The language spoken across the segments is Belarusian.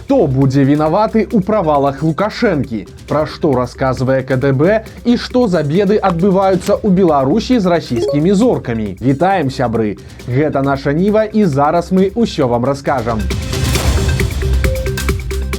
Хто будзе вінаваты ў правалах Лукашэнкі? Пра што расказвае КДБ і што за беды адбываюцца ў Беларусі з расійскімі зоркамі? Вітаем, сябры! Гэта наша Ніва і зараз мы ўсё вам раскажам.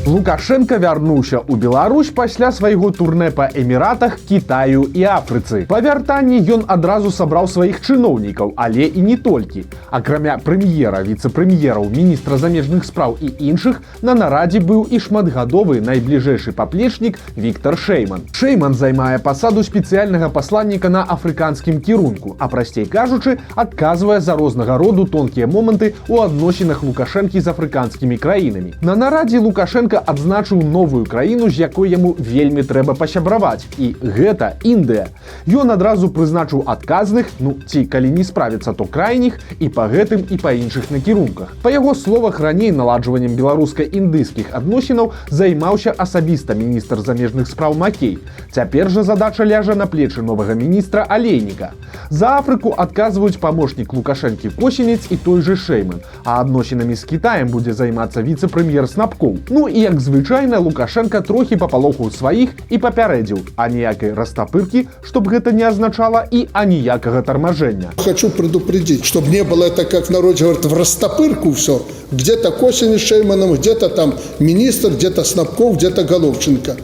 Лукашенко вярнуўся ў Беларусь пасля свайго турнэ па Эміратах, Кітаю і Афрыцы. Па вяртанні ён адразу сабраў сваіх чыноўнікаў, але і не толькі. Акрамя прэм'ера, віцэ-прэм'ераў, міністра замежных спраў і іншых, на нарадзе быў і шматгадовы найбліжэйшы паплечнік Віктор Шэйман. Шэйман займае пасаду спецыяльнага пасланніка на афрыканскім кірунку, а прасцей кажучы, адказвае за рознага роду тонкія моманты ў адносінах Лукашэнкі з афрыканскімі краінамі. На нарадзе Лукашенко адзначыў новую краіну, з якой яму вельмі трэба пасябраваць. І гэта Індыя. Ён адразу прызначыў адказных, ці калі не справіцца, то крайніх, і па гэтым, і па іншых накірунках. Па яго словах, раней наладжваннем беларуска-індыйскіх адносінаў займаўся асабіста міністр замежных спраў Макей. Цяпер жа задача ляжа на плечы новага міністра Алейніка. За Афрыку адказваюць памочнік Лукашэнкі Косінец і той же Шэйман, а адносінамі з Кітаем будзе займацца віцэ-прэм'ер Снапкоў. І як звычайна, Лукашенко трохі папалохаў сваіх і папярэдзіў, аніякай растапыркі, чтоб гэта не азначала, і аніякага тармажэння. Хочу предупредить, чтобы не было это, как народ говорит, в растопырку все. Где-то Косинец с Шейманом, где-то там министр, где-то Снапков, где-то Головченко.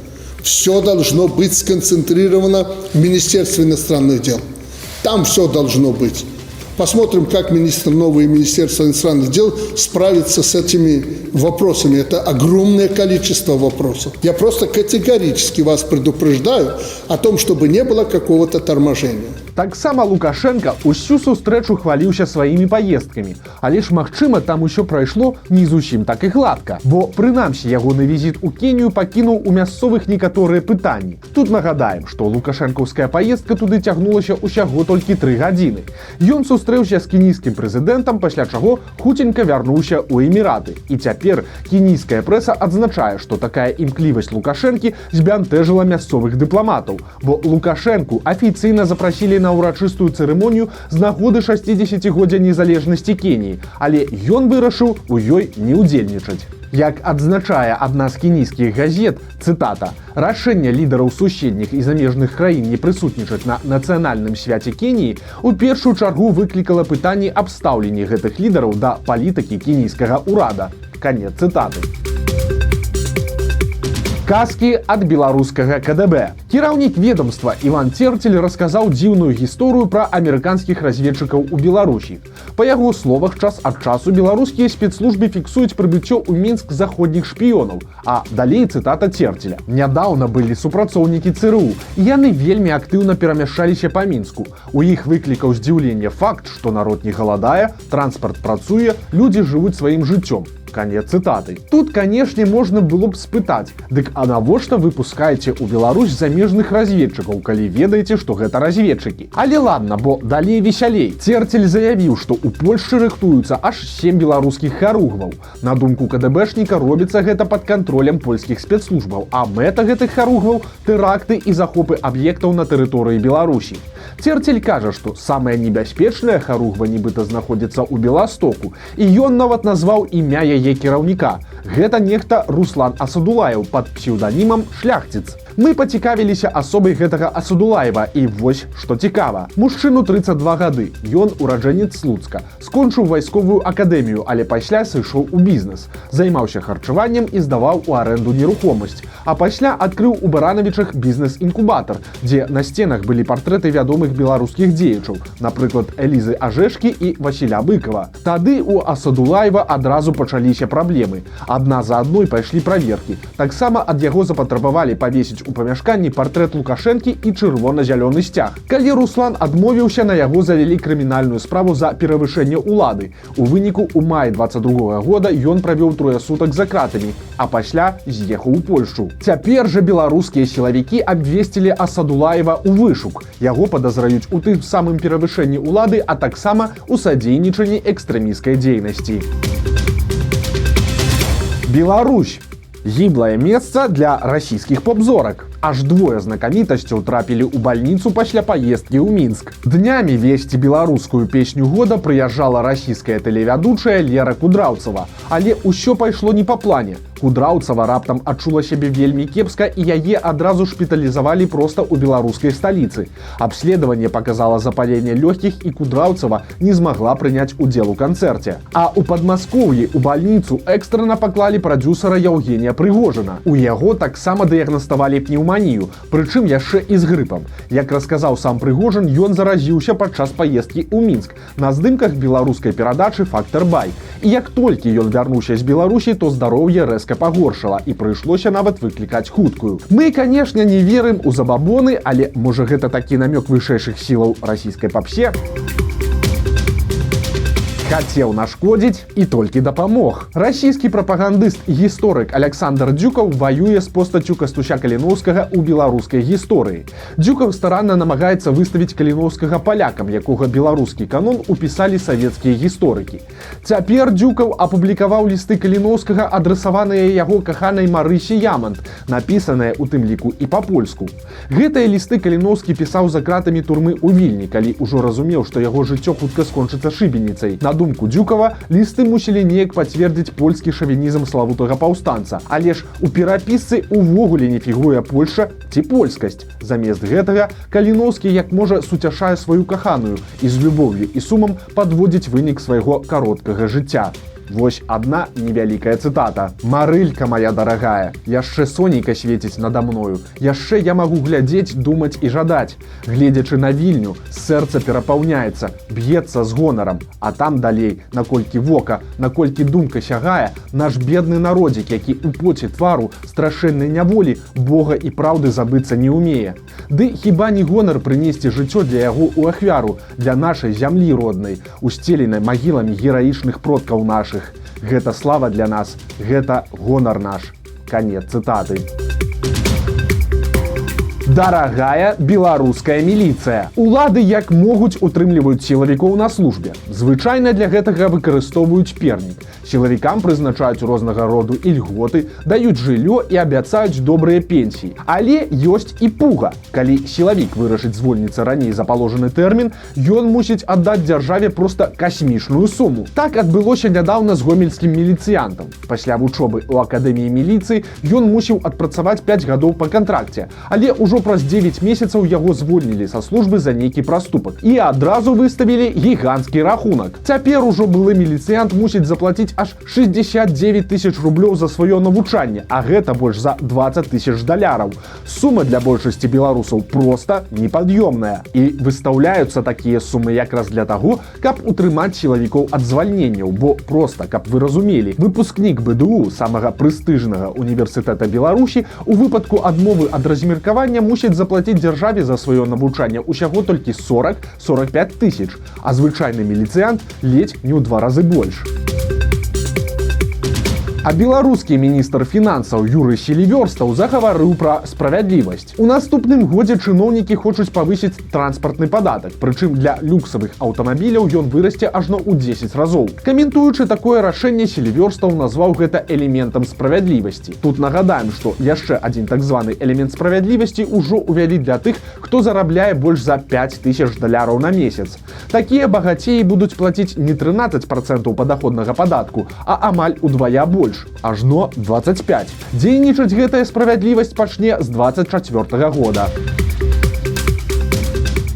Все должно быть сконцентрировано в Министерстве иностранных дел. Там все должно быть. Посмотрим, как новое Министерство иностранных дел справится с этими вопросами. Это огромное количество вопросов. Я просто категорически вас предупреждаю о том, чтобы не было какого-то торможения. Таксама Лукашенко усю сустрэчу хваліўся сваімі паездкамі, але ж, магчыма, там усё прайшло не зусім так і гладка, бо, прынамсі, ягоны візіт у Кенію пакінуў у мясцовых некаторыя пытанні. Тут нагадаем, што лукашэнкаўская паездка туды цягнулася ўсяго толькі 3 гадзіны. Ён сустрэўся з кенійскім прэзідэнтам, пасля чаго хуценька вярнуўся ў Эміраты. І цяпер кенійская прэса адзначае, што такая імклівасць Лукашэнкі збянтэжыла мясцовых дыпламатаў, бо Лукашэнку афіцыйна запрасілі на ўрачыстую цырымонію з нагоды 60-годдзя незалежнасці Кеніі, але ён вырашыў у ёй не ўдзельнічаць. Як адзначае адна з кенійскіх газет, цытата, «Рашэнне лідараў суседніх і замежных краін не прысутнічаць на нацыянальным свяце Кеніі у першую чаргу выклікала пытанні аб стаўленні гэтых лідараў да палітыкі кенійскага ўрада». Канец цытаты. Казкі ад беларускага КДБ. Кіраўнік ведомства Іван Церцель расказаў дзіўную гісторыю пра амерыканскіх разведчыкаў у Беларусі. Па яго словах, час ад часу беларускія спецслужбы фіксуюць прыбыццё ў Мінск заходніх шпіёнаў, а далей цытата Церцеля. Нядаўна былі супрацоўнікі ЦРУ, і яны вельмі актыўна перамяшчаліся па Мінску. У іх выклікаў здзіўленне факт, што народ не галадае, транспарт працуе, людзі жывуць сваім жыццём. Канец цытаты. Тут, канешне, можна было б спытаць, дык а навошта вы пускаеце ў Беларусь замежных разведчыкаў, калі ведаеце, што гэта разведчыкі? Але ладно, бо далей весялей. Церцель заявіў, што ў Польшчы рыхтуюцца аж 7 беларускіх харугваў. На думку КДБшніка, робіцца гэта пад кантролем польскіх спецслужбаў, а мэта гэтых харугваў – тэракты і захопы аб'ектаў на тэрыторыі Беларусі. Церцель кажа, што самая небяспечная харугва нібыта знаходзіцца ў Беластоку, і ён нават назваў імя яе кіраўніка. Гэта нехта Руслан Асадулаев пад псеўданімам Шляхціц. Мы пацікавіліся асобай гэтага Асадулаева, і вось што цікава. Мужчыну 32 гады, ён ураджэнец Слуцка, скончыў вайсковую акадэмію, але пасля сышоў у бізнес, займаўся харчаваннем і здаваў у арэнду нерухомасць, а пасля адкрыў у Баранавічах бізнес-інкубатар, дзе на сценах былі партрэты вядомых беларускіх дзеячаў, напрыклад, Элізы Ажэшкі і Васіля Быкова. Тады у Асадулаева адразу пачаліся праблемы. Адна за адной пайшлі праверкі. Таксама ад яго запатрабавалі павесіць у памяшканні партрэт Лукашэнкі і чырвона-зялёны сцяг. Калі Руслан адмовіўся, на яго завялі крымінальную справу за перавышэнне ўлады. У выніку ў маі 22 года ён правёў 3 сутак за кратамі, а пасля з'ехаў у Польшчу. Цяпер жа беларускія сілавікі абвесцілі Асадулаева ў вышук. Яго падазраюць у тым самым перавышэнні ўлады, а таксама у садзейнічанні экстрэмісцкай дзейнасці. Беларусь. Гіблае месца для расійскіх поп-зорак. Аж двое знакамітасцяў трапілі ў бальніцу пасля паездкі ў Мінск. Днямі весці беларускую песню года прыязджала расійская тэлевядучая Лера Кудраўцева. Але ўсё пайшло не па плане. Кудраўцева раптам адчула сябе вельмі кепска і яе адразу шпіталізавалі проста ў беларускай сталіцы. Абследаванне показала запаленне лёгкіх і Кудраўцева не змагла прыняць удзел у канцэрце. А ў Падмаскоўі ў бальніцу экстрана паклалі прадзюсара Яўгенія Прыгожына. У яго таксама дыягнаставалі пнеўманію, прычым яшчэ і з грыпам. Як расказаў сам Прыгожын, ён заразіўся падчас паездкі ў Мінск на здымках беларускай перадачы «Фактор Бай». І як толькі ён вярнуўся з Беларусі, то здароўе рэзка пагоршала і прыйшлося нават выклікаць хуткую. Мы, канешне, не верым у забабоны, але можа гэта такі намёк вышэйшых сілаў расійскай папсе? Хацеў нашкодзіць і толькі дапамог. Расійскі прапагандыст і гісторык Александр Дзюкаў ваюе з постаццю Кастуся Каліноўскага ў беларускай гісторыі. Дзюкаў старанна намагаецца выставіць Каліноўскага палякам, якога беларускі канон упісалі савецкія гісторыкі. Цяпер Дзюкаў апублікаваў лісты Каліноўскага, адрасаваныя яго каханай Марысе Ямант, напісаныя у тым ліку і па-польску. Гэтыя лісты Каліноўскі пісаў за кратамі турмы ў Вільні, калі ўжо разумеў, што яго жыццё хутка скончыцца шыбеніцай. На думку Дзюкава, лісты мусілі неяк пацвердзіць польскі шавінізм славутага паўстанца. Але ж у перапісцы увогуле не фігуе Польшча ці польскасць. Замест гэтага Каліноўскі як можа суцяшае сваю каханую і з любоўю і сумам падводзіць вынік свайго кароткага жыцця. Вось адна невялікая цытата. «Марылька моя дарагая, яшчэ сонейка свеціць нада мною. Яшчэ я магу глядзець, думаць і жадаць. Гледзячы на Вільню, сэрца перапаўняецца, б'ецца з гонарам. А там далей, наколькі вока, наколькі думка сягае, наш бедны народзік, які у поце твару страшэннай няволі Бога і праўды забыцца не ўмее. Ды хіба не гонар прынесці жыццё для яго ў ахвяру, для нашай зямлі роднай, усцеленай магіламі гераічных продкаў нашых. Гэта слава для нас, гэта гонар наш». Канец цытаты. Дарагая беларуская міліцыя. Улады як могуць утрымліваюць сілавікоў на службе. Звычайна для гэтага выкарыстоўваюць пернік. Сілавікам прызначаюць рознага роду ільготы, даюць жыллё і абяцаюць добрыя пенсіі. Але ёсць і пуга. Калі сілавік вырашыць звольніцца раней за паложаны тэрмін, ён мусіць аддаць дзяржаве проста касмічную суму. Так адбылося нядаўна з гомельскім міліцыянтам. Пасля вучобы ў акадэміі міліцыі ён мусіў адпрацаваць 5 гадоў па кантракце, але ўжо праз 9 месяцаў яго звольнілі са службы за нейкі праступак і адразу выставілі гіганцкі рахунак. Цяпер ужо былы міліцыянт мусіць заплаціць аж 69 тысяч рублёў за сваё навучанне, а гэта больш за 20 тысяч даляраў. Сума для большасці беларусаў проста непад'ёмная. І выстаўляюцца такія сумы якраз для таго, каб утрымаць сілавікоў ад звальненняў, бо проста, каб вы разумелі, выпускнік БДУ, самага прэстыжнага універсітэта Беларусі, у выпадку адмовы ад размеркавання мусіць заплаціць дзяржаве за сваё навучанне ўсяго толькі 40-45 тысяч, а звычайны міліцыянт ледзь не ў 2 разы больш. А беларускі міністр фінансаў Юрый Селівёрстаў загаварыў пра справядлівасць. У наступным годзе чыноўнікі хочуць павысіць транспартны падатак, прычым для люксавых аўтамабіляў ён вырасце ажно ў 10 разоў. Каментуючы такое рашэнне, Селівёрстаў назваў гэта элементам справядлівасці. Тут нагадаем, што яшчэ адзін так званы элемент справядлівасці ўжо ўвялі для тых, хто зарабляе больш за 5 тысяч даляраў на месяц. Такія багацеі будуць плаціць не 13% падаходнага падатку, а амаль удвая больш. Ажно 25. Дзейнічаць гэтая справядлівасць пачне з 24 года.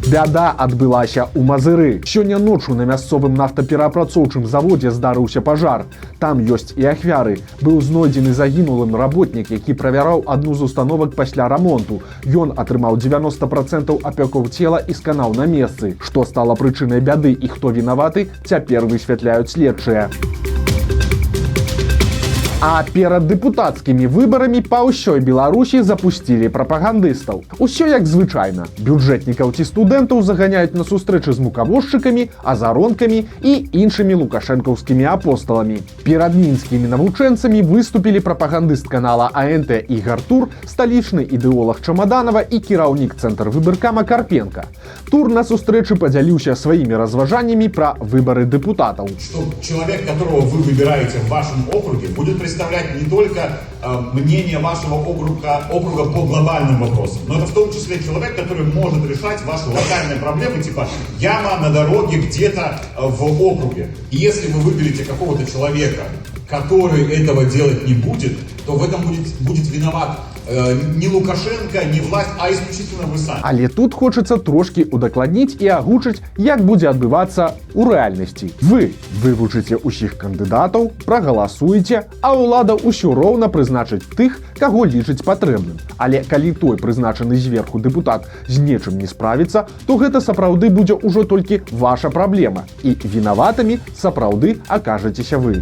Бяда адбылася ў Мазыры. Сёння ноччу на мясцовым нафтаперапрацоўчым заводзе здарыўся пажар. Там ёсць і ахвяры. Быў знойдзены загінулым работнік, які правяраў адну з установак пасля рамонту. Ён атрымаў 90% апёкаў цела і сканаў на месцы. Што стала прычынай бяды і хто вінаваты, цяпер высвятляюць следчыя. А перад дэпутацкімі выбарамі па ўсёй Беларусі запусцілі прапагандыстаў. Усё як звычайна. Бюджэтнікаў ці студэнтаў заганяюць на сустрэчы з мукавозчыкамі, азаронкамі і іншымі лукашэнкаўскімі апосталамі. Перад мінскімі навучэнцамі выступілі прапагандыст канала АНТ Ігар Тур, сталічны ідэолаг Чамаданова і кіраўнік цэнтр выбаркама Карпенка. Тур на сустрэчы падзяліўся сваімі разважаннямі пра выбары дэпутатаў. Что человек, которого вы выбираете в вашем округе, будет представлять не только мнение вашего округа по глобальным вопросам, но это в том числе человек, который может решать ваши локальные проблемы, типа яма на дороге где-то в округе. И если вы выберете какого-то человека, который этого делать не будет, то в этом будет виноват не Лукашенко, не власть, а исключительно вы сами. Але тут хочется трошки удакладніць і агучыць, як будзе адбывацца ў рэальнасці. Вы вывучыце ўсіх кандыдатаў, прагаласуеце, а ўлада ўсё роўна прызначыць тых, каго лічыць патрэбным. Але калі той прызначаны зверху дэпутат з нечым не справіцца, то гэта сапраўды будзе ўжо толькі ваша праблема. І вінаватымі сапраўды акажацеся вы.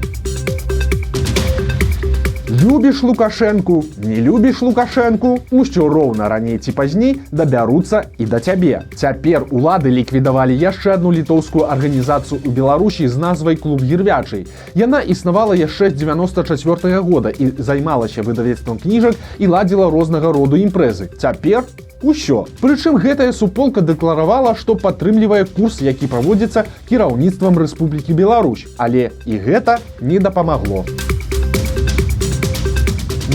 Любіш Лукашэнку, не любіш Лукашэнку, усё роўна раней ці пазней дабяруцца і да цябе. Цяпер улады ліквідавалі яшчэ адну літоўскую арганізацыю ў Беларусі з назвай «Клуб Гірвячый». Яна існавала яшчэ з 94-го года і займалася выдавецтвам кніжак і ладзіла рознага роду імпрэзы. Цяпер усё. Прычым гэтая суполка дэкларавала, што падтрымлівае курс, які праводзіцца кіраўніцтвам Рэспублікі Беларусь. Але і гэта не дапамагло.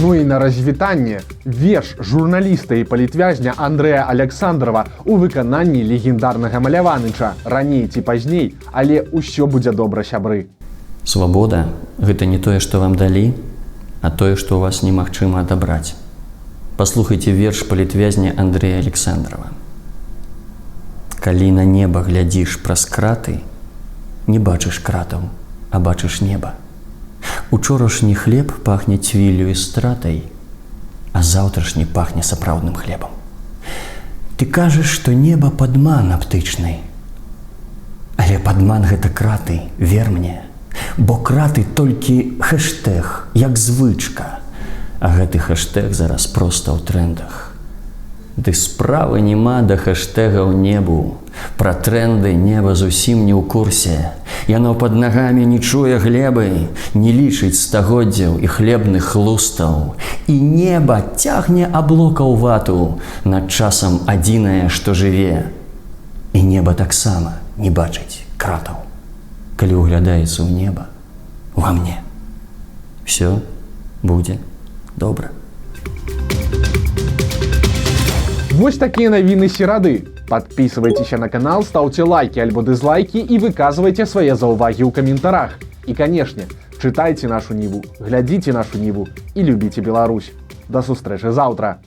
Ну і на развітанне верш журналіста і палітвязня Андрэя Александрова у выкананні легендарнага Маляваныча. Раней ці пазней, але ўсё будзе добра, сябры. Свабода – гэта не тое, што вам далі, а тое, што ў вас немагчыма адабраць. Паслухайце верш палітвязня Андрэя Александрова. Калі на неба глядзіш праз краты, не бачыш кратаў, а бачыш неба. Учорашні хлеб пахне цвіллю і стратай, а заўтрашні пахне сапраўдным хлебам. Ты кажаш, што неба падман аптычны. Але падман гэта краты, вер мне. Бо краты толькі хэштэг, як звычка. А гэты хэштэг зараз проста ў трэндах. Ды справы няма да хэштэгаў небу. Пра трэнды неба зусім не ў курсе. Яно пад нагамі не чуе глебы, не лічыць стагоддзяў і хлебных хлустаў. І неба цягне аблока ў вату, над часам адзінае, што жыве. І неба таксама не бачыць кратаў. Калі ўглядаецца ў неба, ва мне. Всё будзе добра. Вось такія навіны серады. Подписывайтеся на канал, ставьте лайки альбо дизлайки и выказывайте свои заўвагі ў каментарах. И, конечно, читайте нашу Ниву, глядите нашу Ниву и любите Беларусь. До сустрэчы заўтра!